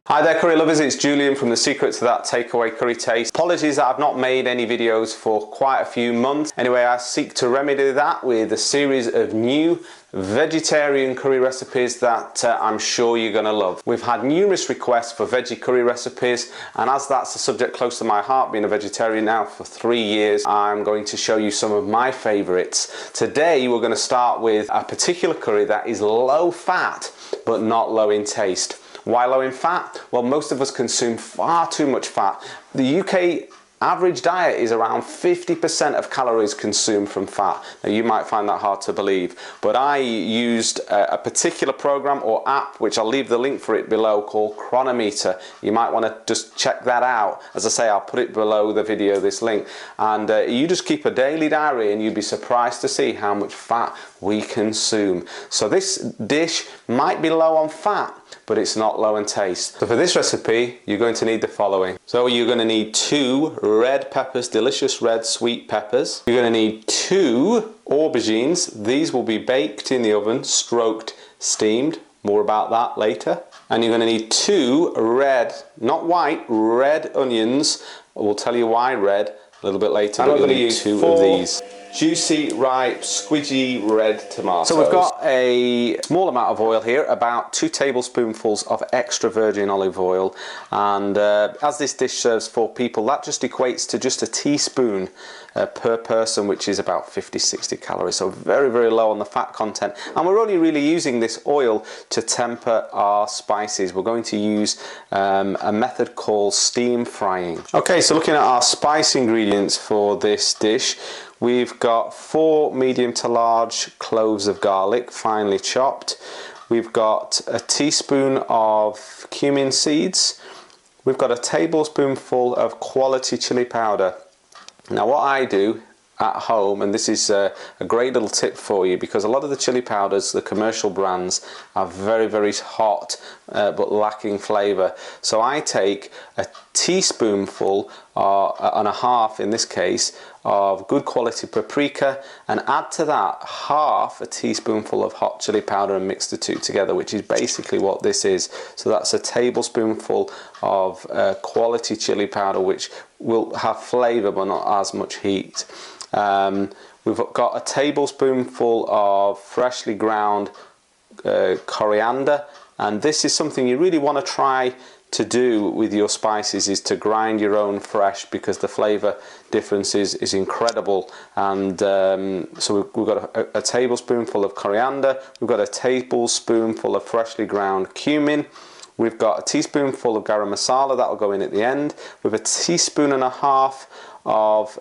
Hi there curry lovers, it's Julian from The Secret to That Takeaway Curry Taste. Apologies that I've not made any videos for quite a few months. Anyway, I seek to remedy that with a series of new vegetarian curry recipes that I'm sure you're going to love. We've had numerous requests for veggie curry recipes, and as that's a subject close to my heart, being a vegetarian now for 3 years, I'm going to show you some of my favourites. Today we're going to start with a particular curry that is low fat but not low in taste. Why low in fat? Well, most of us consume far too much fat. The UK average diet is around 50% of calories consumed from fat. Now you might find that hard to believe, but I used a particular program or app, which I'll leave the link for it below, called Chronometer. You might want to just check that out. As I say, I'll put it below the video, this link, and you just keep a daily diary and you'd be surprised to see how much fat we consume. So this dish might be low on fat, but it's not low in taste. So for this recipe, you're going to need the following. So you're going to need 2 red peppers, delicious red sweet peppers. You're going to need 2 aubergines. These will be baked in the oven, stroked, steamed. More about that later. And you're going to need 2 red, not white, red onions. We'll tell you why red a little bit later. And we're going to use 2 of these juicy, ripe, squidgy red tomatoes. So we've got a small amount of oil here, about 2 tablespoonfuls of extra virgin olive oil, and as this dish serves 4 people, that just equates to just a teaspoon per person, which is about 50-60 calories, so very, very low on the fat content. And we're only really using this oil to temper our spices. We're going to use a method called steam frying. Okay, so looking at our spice ingredients for this dish, we've got 4 medium to large cloves of garlic, finely chopped. We've got a teaspoon of cumin seeds. We've got a tablespoonful of quality chili powder. Now what I do at home, and this is a great little tip for you, because a lot of the chili powders, the commercial brands, are very, very hot but lacking flavour. So I take a teaspoonful and a half in this case of good quality paprika, and add to that half a teaspoonful of hot chili powder and mix the 2 together, which is basically what this is. So that's a tablespoonful of quality chili powder, which will have flavour but not as much heat. We've got a tablespoonful of freshly ground coriander, and this is something you really want to try to do with your spices, is to grind your own fresh, because the flavour difference is incredible. And so we've got a tablespoonful of coriander, we've got a tablespoonful of freshly ground cumin, we've got a teaspoonful of garam masala, that will go in at the end, with a teaspoon and a half of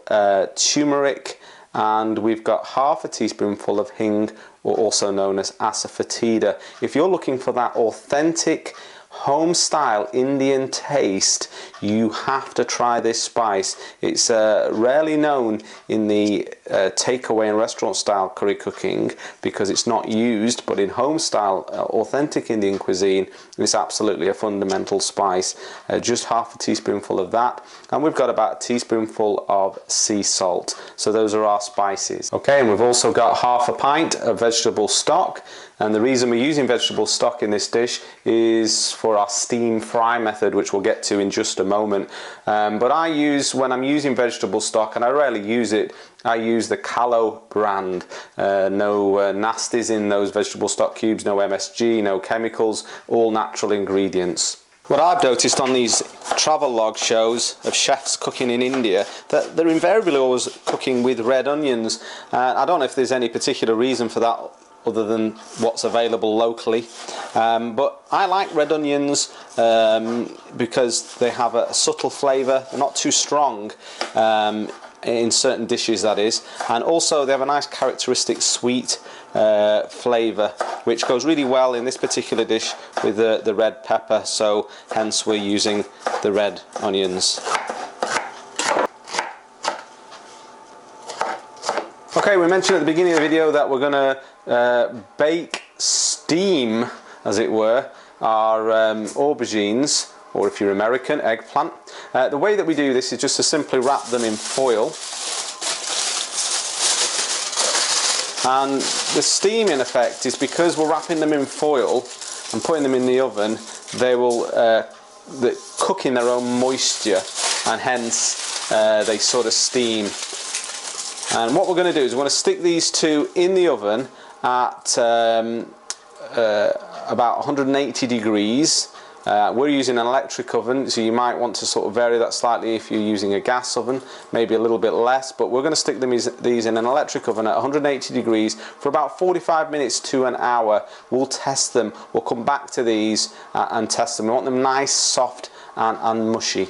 turmeric, and we've got half a teaspoonful of hing, or also known as asafoetida. If you're looking for that authentic home style Indian taste, you have to try this spice. It's rarely known in the takeaway and restaurant style curry cooking because it's not used, but in home style authentic Indian cuisine, it's absolutely a fundamental spice. Just half a teaspoonful of that, and we've got about a teaspoonful of sea salt. So those are our spices. Okay, and we've also got half a pint of vegetable stock. And the reason we're using vegetable stock in this dish is for our steam fry method, which we'll get to in just a moment. But I use, when I'm using vegetable stock, and I rarely use it, I use the Callow brand. No nasties in those vegetable stock cubes, no MSG, no chemicals, all natural ingredients. What I've noticed on these travel log shows of chefs cooking in India, that they're invariably always cooking with red onions. I don't know if there's any particular reason for that, other than what's available locally, but I like red onions because they have a subtle flavour. They're not too strong in certain dishes, that is, and also they have a nice characteristic sweet flavour, which goes really well in this particular dish with the red pepper, so hence we're using the red onions. Okay, we mentioned at the beginning of the video that we're going to bake, steam, as it were, our aubergines, or if you're American, eggplant. The way that we do this is just to simply wrap them in foil. And the steaming effect is because we're wrapping them in foil and putting them in the oven, they will cook in their own moisture, and hence they sort of steam. And what we're going to do is we're going to stick these two in the oven at about 180 degrees. We're using an electric oven, so you might want to sort of vary that slightly if you're using a gas oven, maybe a little bit less, but we're going to stick these in an electric oven at 180 degrees for about 45 minutes to an hour. We'll test them, we'll come back to these and test them. We want them nice, soft and mushy.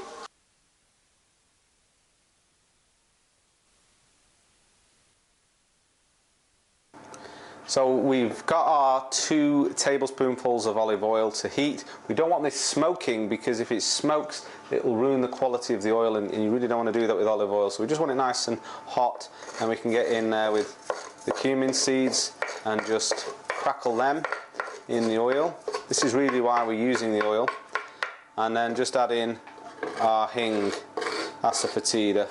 So we've got our 2 tablespoonfuls of olive oil to heat. We don't want this smoking, because if it smokes it will ruin the quality of the oil, and you really don't want to do that with olive oil. So we just want it nice and hot, and we can get in there with the cumin seeds and just crackle them in the oil. This is really why we're using the oil. And then just add in our hing, asafoetida.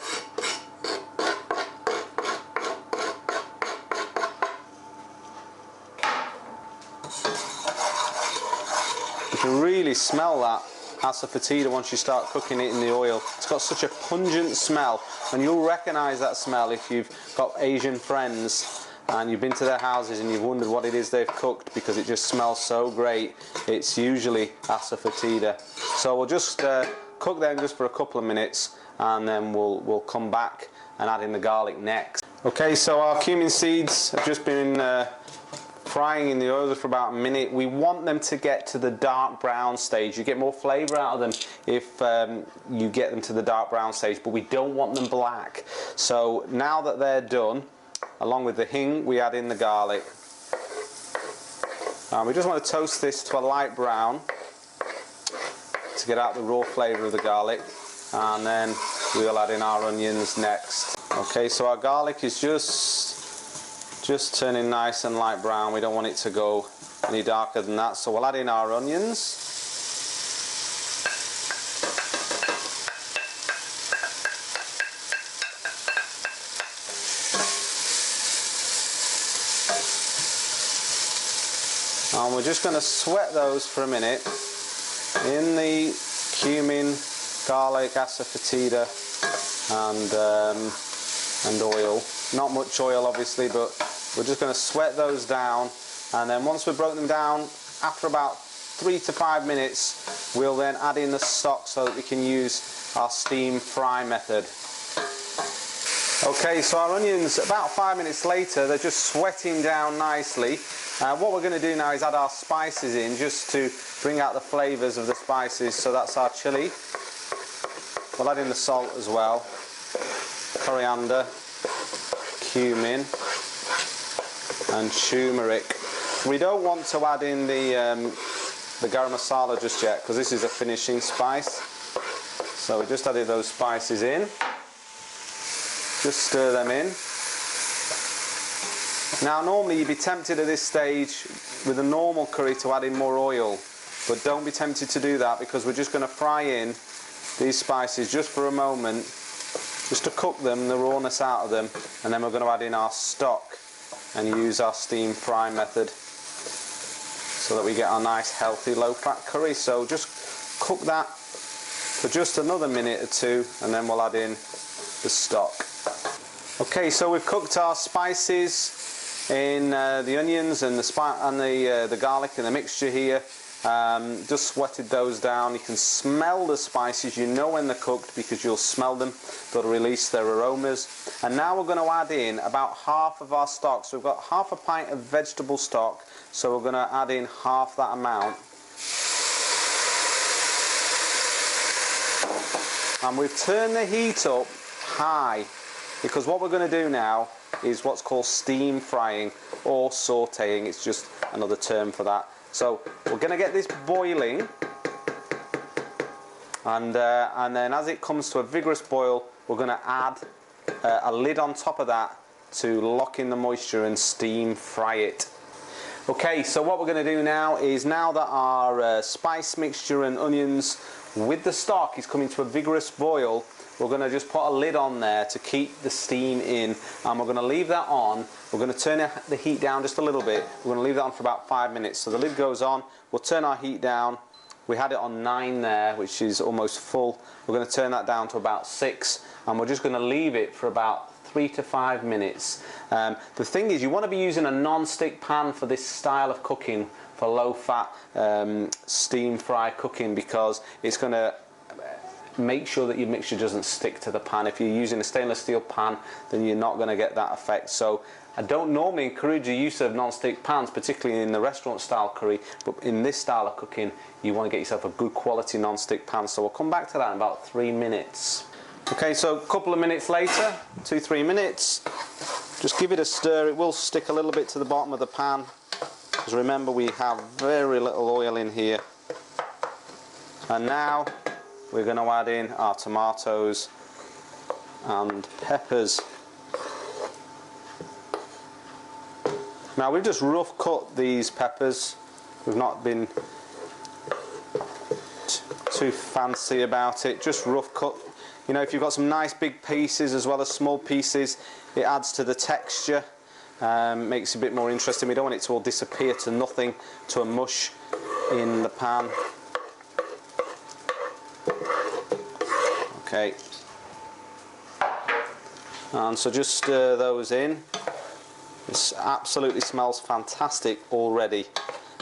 You can really smell that asafoetida once you start cooking it in the oil. It's got such a pungent smell, and you'll recognise that smell if you've got Asian friends and you've been to their houses and you've wondered what it is they've cooked, because it just smells so great. It's usually asafoetida. So we'll just cook them just for a couple of minutes, and then we'll come back and add in the garlic next. Okay, so our cumin seeds have just been frying in the oil for about a minute. We want them to get to the dark brown stage. You get more flavour out of them if you get them to the dark brown stage, but we don't want them black. So now that they're done, along with the hing, we add in the garlic. We just want to toast this to a light brown to get out the raw flavour of the garlic, and then we'll add in our onions next. Okay, so our garlic is just turning nice and light brown. We don't want it to go any darker than that, so we'll add in our onions. And we're just going to sweat those for a minute in the cumin, garlic, asafoetida and oil. Not much oil obviously, but we're just going to sweat those down, and then once we've broken them down, after about 3 to 5 minutes, we'll then add in the stock so that we can use our steam fry method. Okay, so our onions, about 5 minutes later, they're just sweating down nicely. What we're going to do now is add our spices in, just to bring out the flavours of the spices. So that's our chilli. We'll add in the salt as well, coriander, cumin and turmeric. We don't want to add in the garam masala just yet, because this is a finishing spice. So we just added those spices in. Just stir them in. Now normally you'd be tempted at this stage with a normal curry to add in more oil, but don't be tempted to do that, because we're just going to fry in these spices just for a moment, just to cook them, the rawness out of them, and then we're going to add in our stock and use our steam fry method so that we get our nice healthy low fat curry. So just cook that for just another minute or two, and then we'll add in the stock. Okay, so we've cooked our spices in the onions and the garlic and the mixture here. Just sweated those down. You can smell the spices, you know when they're cooked because you'll smell them. They'll release their aromas. And now we're going to add in about half of our stock. So we've got half a pint of vegetable stock, so we're going to add in half that amount. And we've turned the heat up high, because what we're going to do now is what's called steam frying or sautéing. It's just another term for that. So we're going to get this boiling, and then as it comes to a vigorous boil, we're going to add a lid on top of that to lock in the moisture and steam fry it. Okay, so what we're going to do now is, now that our spice mixture and onions with the stock is coming to a vigorous boil, we're going to just put a lid on there to keep the steam in, and we're going to leave that on. We're going to turn the heat down just a little bit. We're going to leave that on for about 5 minutes. So the lid goes on, we'll turn our heat down, We had it on 9 there, which is almost full. We're going to turn that down to about 6, and we're just going to leave it for about 3 to 5 minutes. The thing is, you want to be using a non-stick pan for this style of cooking, for low-fat steam fry cooking, because it's going to make sure that your mixture doesn't stick to the pan. If you're using a stainless steel pan, then you're not going to get that effect. So I don't normally encourage the use of non-stick pans, particularly in the restaurant style curry, but in this style of cooking you want to get yourself a good quality non-stick pan. So we'll come back to that in about 3 minutes. Okay, so a couple of minutes later, 2-3 minutes, just give it a stir. It will stick a little bit to the bottom of the pan, because remember we have very little oil in here. And now we're going to add in our tomatoes and peppers. Now we've just rough cut these peppers. We've not been too fancy about it, just rough cut. You know, if you've got some nice big pieces as well as small pieces, it adds to the texture, makes it a bit more interesting. We don't want it to all disappear to nothing, to a mush in the pan. Okay, and so just stir those in. This absolutely smells fantastic already,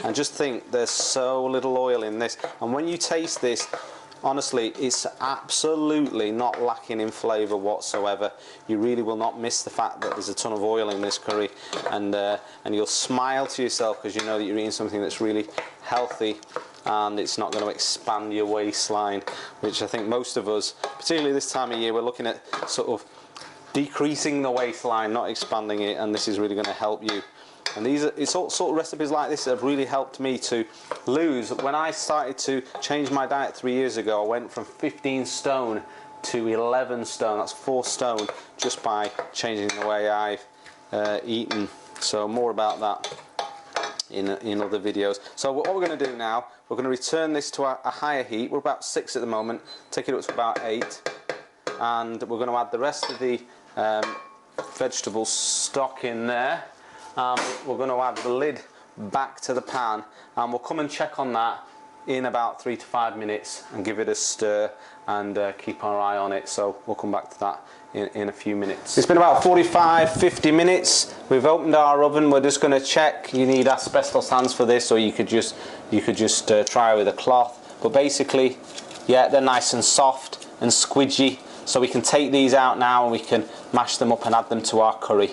and just think, there's so little oil in this, and when you taste this, honestly, it's absolutely not lacking in flavour whatsoever. You really will not miss the fact that there's a ton of oil in this curry, and you'll smile to yourself because you know that you're eating something that's really healthy, and it's not going to expand your waistline, which I think most of us, particularly this time of year, we're looking at sort of decreasing the waistline, not expanding it, and this is really going to help you. And it's all sort of recipes like this that have really helped me to lose. When I started to change my diet 3 years ago, I went from 15 stone to 11 stone. That's 4 stone just by changing the way I've eaten. So more about that in other videos. So what we're going to do now, we're going to return this to a higher heat. We're about 6 at the moment, take it up to about 8, and we're going to add the rest of the vegetable stock in there. We're going to add the lid back to the pan, and we'll come and check on that in about 3 to 5 minutes and give it a stir and keep our eye on it. So we'll come back to that in a few minutes. It's been about 45-50 minutes. We've opened our oven. We're just going to check. You need asbestos hands for this, or you could just try with a cloth. But basically, yeah, they're nice and soft and squidgy. So we can take these out now and we can mash them up and add them to our curry.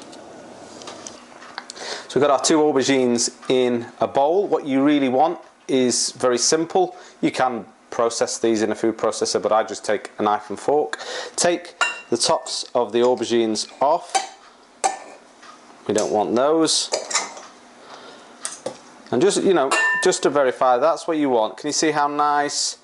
So we've got our 2 aubergines in a bowl. What you really want is very simple. You can process these in a food processor, but I just take a knife and fork. Take the tops of the aubergines off. We don't want those. And just, you know, just to verify, that's what you want. Can you see how nice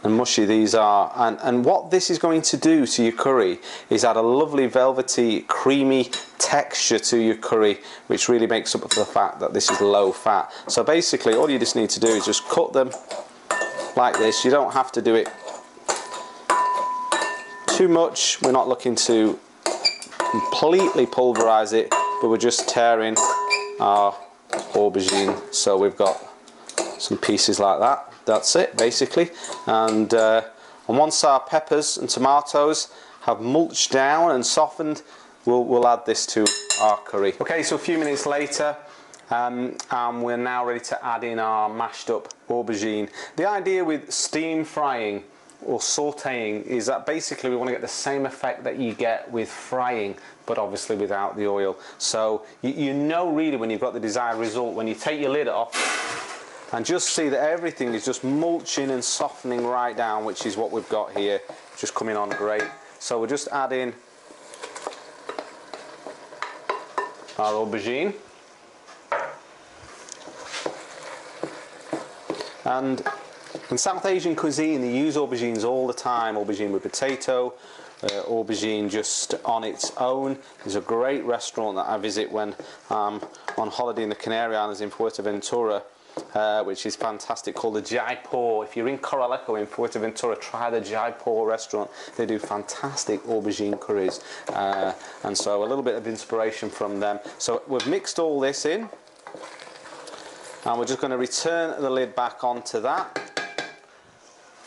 and mushy these are? And what this is going to do to your curry is add a lovely velvety, creamy texture to your curry, which really makes up for the fact that this is low fat. So basically all you just need to do is just cut them like this. You don't have to do it too much. We're not looking to completely pulverize it, but we're just tearing our aubergine. So we've got some pieces like that. That's it basically. And once our peppers and tomatoes have mulched down and softened, we'll add this to our curry. Okay, so a few minutes later, we're now ready to add in our mashed up aubergine. The idea with steam frying or sauteing is that basically we want to get the same effect that you get with frying, but obviously without the oil. So you know really when you've got the desired result when you take your lid off and just see that everything is just mulching and softening right down, which is what we've got here, just coming on great. So we'll just add in our aubergine, and in South Asian cuisine they use aubergines all the time. Aubergine with potato, aubergine just on its own. There's a great restaurant that I visit when I'm on holiday in the Canary Islands in Fuerteventura, which is fantastic, called the Jaipur. If you're in Coralejo in Fuerteventura, try the Jaipur restaurant. They do fantastic aubergine curries, and so a little bit of inspiration from them. So we've mixed all this in, And we're just going to return the lid back onto that.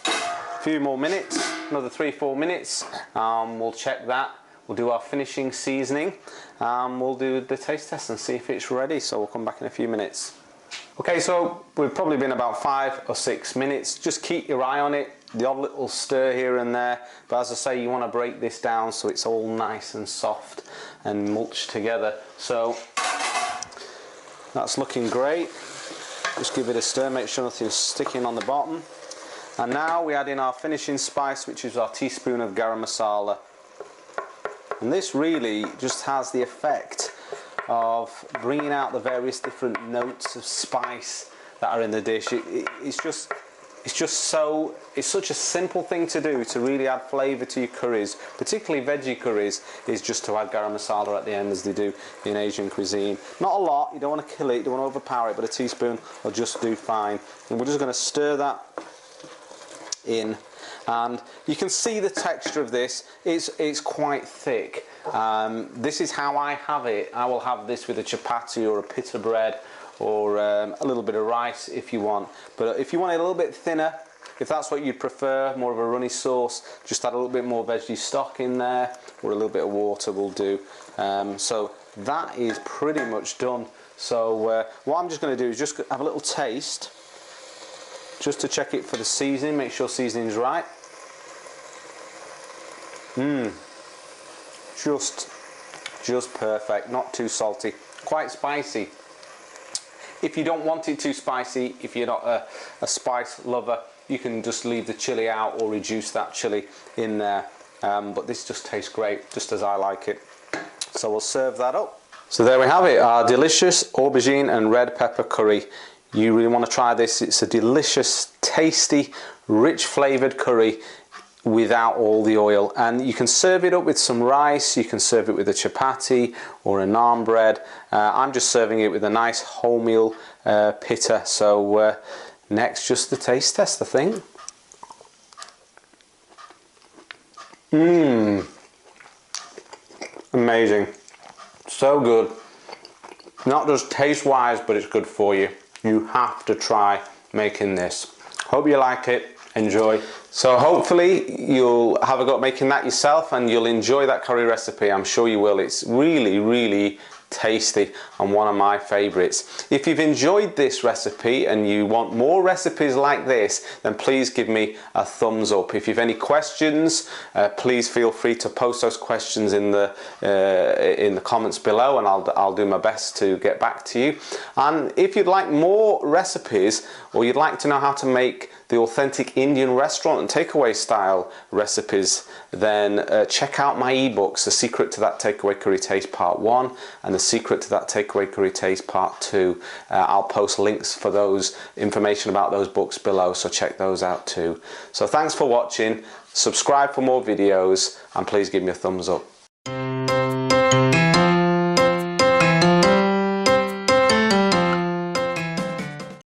A few more minutes, another 3-4 minutes. We'll check that. We'll do our finishing seasoning. We'll do the taste test and see if it's ready. So we'll come back in a few minutes. Okay, so we've probably been about 5 or 6 minutes. Just keep your eye on it. The odd little stir here and there. But as I say, you want to break this down so it's all nice and soft and mulched together. So that's looking great. Just give it a stir, make sure nothing's sticking on the bottom. And now we add in our finishing spice, which is our teaspoon of garam masala. And this really just has the effect of bringing out the various different notes of spice that are in the dish. It's such a simple thing to do to really add flavour to your curries, particularly veggie curries, is just to add garam masala at the end as they do in Asian cuisine. Not a lot, you don't want to kill it, you don't want to overpower it, but a teaspoon will just do fine. And we're just going to stir that in, and you can see the texture of this. It's quite thick. This is how I have it. I will have this with a chapati or a pita bread, or a little bit of rice if you want. But if you want it a little bit thinner, if that's what you'd prefer, more of a runny sauce, just add a little bit more veggie stock in there, or a little bit of water will do. So that is pretty much done. So what I'm just going to do is just have a little taste, just to check it for the seasoning, make sure seasoning's right. Just perfect, not too salty, quite spicy. If you don't want it too spicy, if you're not a spice lover, you can just leave the chili out or reduce that chili in there. But this just tastes great, just as I like it. So we'll serve that up. So there we have it, our delicious aubergine and red pepper curry. You really want to try this. It's a delicious, tasty, rich flavoured curry without all the oil, and you can serve it up with some rice, you can serve it with a chapati or a naan bread. I'm just serving it with a nice wholemeal pita. So next, just the taste test, I think. Amazing, so good. Not just taste wise, but it's good for you. You have to try making this. Hope you like it. Enjoy. So hopefully you'll have a go at making that yourself and you'll enjoy that curry recipe. I'm sure you will. It's really, really tasty and one of my favourites. If you've enjoyed this recipe and you want more recipes like this, then please give me a thumbs up. If you've any questions, please feel free to post those questions in the comments below, and I'll do my best to get back to you. And if you'd like more recipes, or you'd like to know how to make the authentic Indian restaurant and takeaway style recipes, then check out my ebooks, The Secret to That Takeaway Curry Taste Part 1 and The Secret to That Takeaway Curry Taste Part 2. I'll post links for those, information about those books below, so check those out too. So thanks for watching, subscribe for more videos, and please give me a thumbs up.